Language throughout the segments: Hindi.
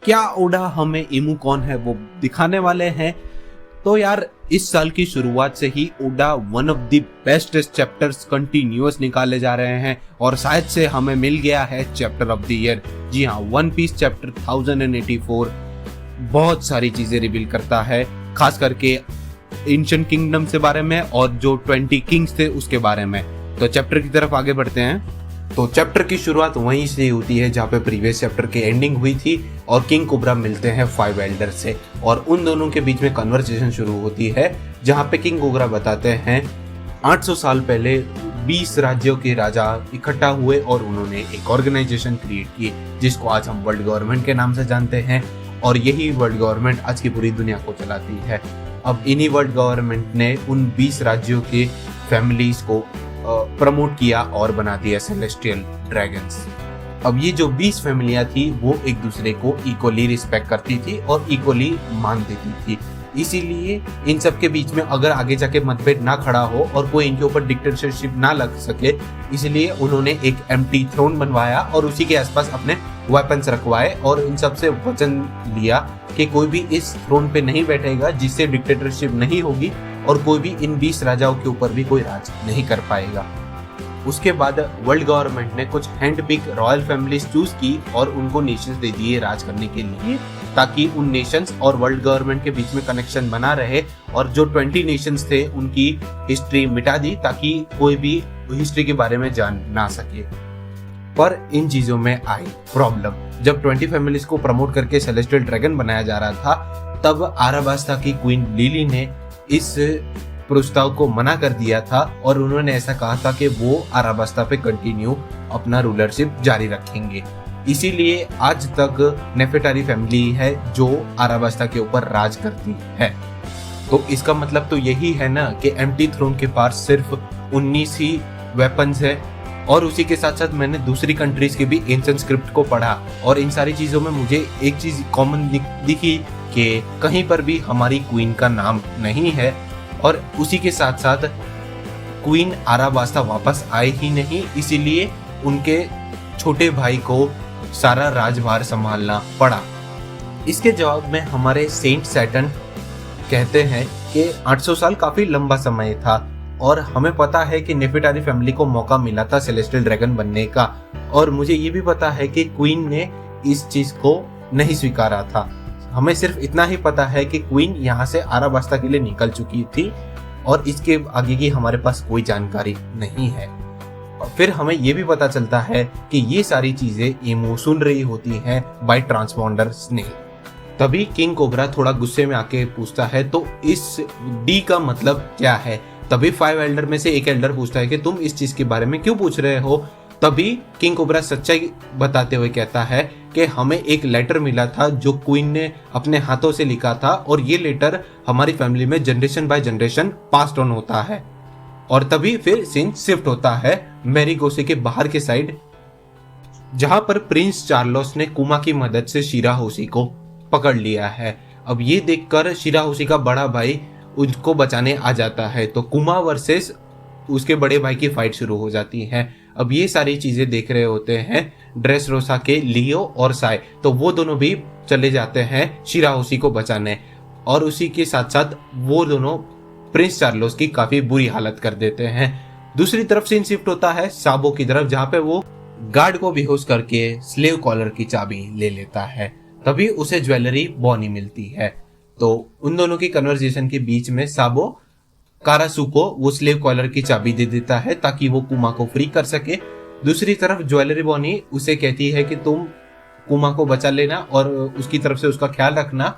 क्या ओडा हमें इमू कौन है वो दिखाने वाले हैं। तो यार इस साल की शुरुआत से ही ओडा one of the bestest chapters continuous निकाले जा रहे हैं और शायद से हमें मिल गया है चैप्टर ऑफ द ईयर। जी हाँ, वन पीस चैप्टर 1084 बहुत सारी चीजें रिवील करता है, खास करके एंशिएंट किंगडम से बारे में और जो 20 किंग्स थे उसके बारे में। तो चैप्टर की तरफ आगे बढ़ते हैं। तो चैप्टर की शुरुआत वहीं से होती है जहाँ पे प्रीवियस चैप्टर की एंडिंग हुई थी और किंग कोबरा मिलते हैं 5 एल्डर से और उन दोनों के बीच में कन्वर्सेशन शुरू होती है जहाँ पे किंग कोबरा बताते हैं 800 साल पहले 20 राज्यों के राजा इकट्ठा हुए और उन्होंने एक ऑर्गेनाइजेशन क्रिएट की जिसको आज हम वर्ल्ड गवर्नमेंट के नाम से जानते हैं और यही वर्ल्ड गवर्नमेंट आज की पूरी दुनिया को चलाती है। अब इन्हीं वर्ल्ड गवर्नमेंट ने उन 20 राज्यों के फैमिलीज को प्रमोट किया और बना दिया सेलेस्टियल ड्रैगन्स। अब ये जो 20 फैमिलियां थी वो एक दूसरे को इक्वली रिस्पेक्ट करती थी और इक्वली मान देती थी, इसीलिए इन सब के बीच में अगर आगे जाके मतभेद ना खड़ा हो और कोई इनके ऊपर डिक्टेटरशिप ना लग सके, इसलिए उन्होंने एक एम्प्टी थ्रोन बनवाया और उसी के आसपास अपने वेपन्स रखवाए और इन सब से वचन लिया कि कोई भी इस थ्रोन पे नहीं बैठेगा जिससे डिक्टेटरशिप नहीं होगी और कोई भी इन 20 राजाओं के ऊपर भी कोई राज नहीं कर पाएगा। उसके बाद वर्ल्ड गवर्नमेंट ने कुछ hand pick royal families choose की और उनको नेशंस दे दिए राज करने के लिए, ताकि उन नेशंस और वर्ल्ड गवर्नमेंट के बीच में कनेक्शन बना रहे और जो 20 नेशंस थे उनकी हिस्ट्री मिटा दी ताकि कोई भी हिस्ट्री के बारे में जान ना सके। पर इन चीजों में आई प्रॉब्लम। जब 20 फैमिलीज को प्रमोट करके सेलेस्टियल ड्रैगन बनाया जा रहा था तब आराबास्ता की क्वीन लिली ने इस प्रस्ताव को मना कर दिया था और उन्होंने ऐसा कहा था कि वो आराबास्ता पे कंटिन्यू अपना रूलरशिप जारी रखेंगे। इसीलिए आज तक नेफेटारी फैमिली है जो आराबास्ता के ऊपर राज करती है। तो इसका मतलब तो यही है ना कि एम्प्टी थ्रोन के पास सिर्फ 19 ही वेपन्स है। और उसी के साथ साथ मैंने दूसरी कंट्रीज के भी एंशिएंट स्क्रिप्ट को पढ़ा और इन सारी चीजों में मुझे एक चीज कॉमन दिखी कि कहीं पर भी हमारी क्वीन का नाम नहीं है और उसी के साथ साथ क्वीन आराबास्ता वापस आए ही नहीं, इसीलिए उनके छोटे भाई को सारा राजभार संभालना पड़ा। इसके जवाब में हमारे सेंट सैटर्न कहते हैं कि 800 साल काफी लंबा समय था और हमें पता है कि नेफेटारी फैमिली को मौका मिला था सेलेस्टियल ड्रैगन बनने का और मुझे ये भी पता है कि क्वीन ने इस चीज को नहीं स्वीकारा था। हमें सिर्फ इतना ही पता है कि क्वीन यहाँ से आराबास्ता के लिए निकल चुकी थी और इसके आगे की हमारे पास कोई जानकारी नहीं है। और फिर हमें ये भी पता चलता है कि ये सारी चीजें इमू सुन रही होती हैं बाय ट्रांसपॉन्डर्स ने। तभी किंग कोबरा थोड़ा गुस्से में आके पूछता है तो इस डी का मतलब क्या है। तभी 5 एल्डर में से एक एल्डर पूछता है कि तुम इस चीज के बारे में क्यों पूछ रहे हो। तभी किंग कोबरा सच्चाई बताते हुए कहता है कि हमें एक लेटर मिला था जो क्वीन ने अपने हाथों से लिखा था और ये लेटर हमारी फैमिली में generation by generation passed on होता है। और तभी फिर सीन शिफ्ट होता है मैरीगोसे के बाहर के साइड, जहां पर प्रिंस चार्लोस ने कुमा की मदद से शिराहोशी को पकड़ लिया है। अब ये देखकर शिराहोशी का बड़ा भाई उसको बचाने आ जाता है तो कुमा वर्सेस उसके बड़े भाई की फाइट शुरू हो जाती है। अब ये सारी चीजें देख रहे होते हैं ड्रेसरोसा के लियो और साई, तो वो दोनों भी चले जाते हैं शिराहोशी को बचाने और उसी के साथ साथ वो दोनों प्रिंस चार्लोस की काफी बुरी हालत कर देते हैं। दूसरी तरफ सीन शिफ्ट होता है साबो की तरफ, जहां पे वो गार्ड को बेहोश करके स्लेव कॉलर की चाबी ले लेता है। तभी उसे ज्वेलरी बॉनी मिलती है। तो उन दोनों की कन्वर्सेशन के बीच में साबो कारासू को वो स्लेव कॉलर की चाबी दे देता है ताकि वो कुमा को फ्री कर सके। दूसरी तरफ ज्वेलरी बॉनी उसे कहती है कि तुम कुमा को बचा लेना और उसकी तरफ से उसका ख्याल रखना।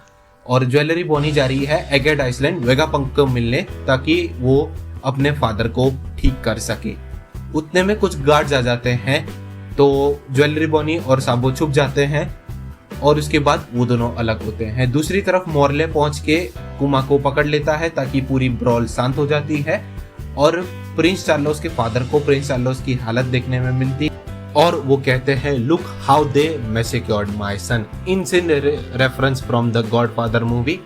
और ज्वेलरी बॉनी जा रही है एगेट आइसलैंड वेगापंक को मिलने ताकि वो अपने फादर को ठीक कर सके। उतने में कुछ गार्ड्स आ जाते हैं तो ज्वेलरी बॉनी और साबो छुप जाते हैं और उसके बाद वो दोनों अलग होते हैं। दूसरी तरफ मॉर्ले पहुंच के कुमा को पकड़ लेता है ताकि पूरी ब्रॉल शांत हो जाती है और प्रिंस चार्लोस के फादर को प्रिंस चार्लोस की हालत देखने में मिलती और वो कहते हैं look how they massacred my son in reference from the Godfather movie,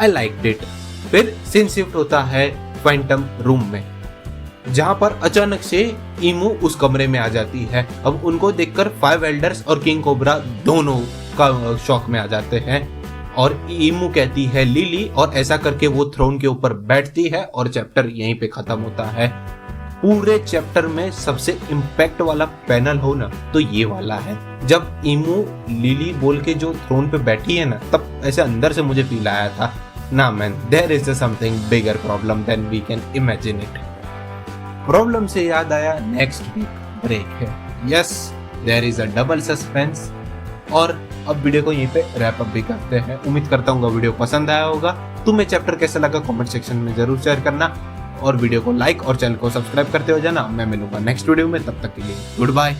I liked it. फिर सीन शिफ्ट होता है फैंटम रूम में, जहां पर अचानक से इमू उस कमरे में आ जाती है। अब उनको देखकर 5 एल्डर्स और किंग कोबरा दोनों उसका शौक में आ जाते हैं और ईमू कहती है लिली, और ऐसा करके वो थ्रोन के ऊपर बैठती है और चैप्टर यहीं पे खत्म होता है। पूरे चैप्टर में सबसे इम्पैक्ट वाला पैनल हो ना तो ये वाला है, जब ईमू लिली बोल के जो थ्रोन पे बैठी है ना, तब ऐसे अंदर से मुझे फील आया था ना man, there is something bigger problem than we can imagine it. Problem से याद आया नेक्स्ट वीक ब्रेक है, yes there is a double suspense. और अब वीडियो को यहीं पे रैप अप भी करते हैं। उम्मीद करता हूँ वीडियो पसंद आया होगा। तुम्हें चैप्टर कैसा लगा कमेंट सेक्शन में जरूर शेयर करना, और वीडियो को लाइक और चैनल को सब्सक्राइब करते हो जाना। मैं मिलूंगा नेक्स्ट वीडियो में, तब तक के लिए गुड बाय।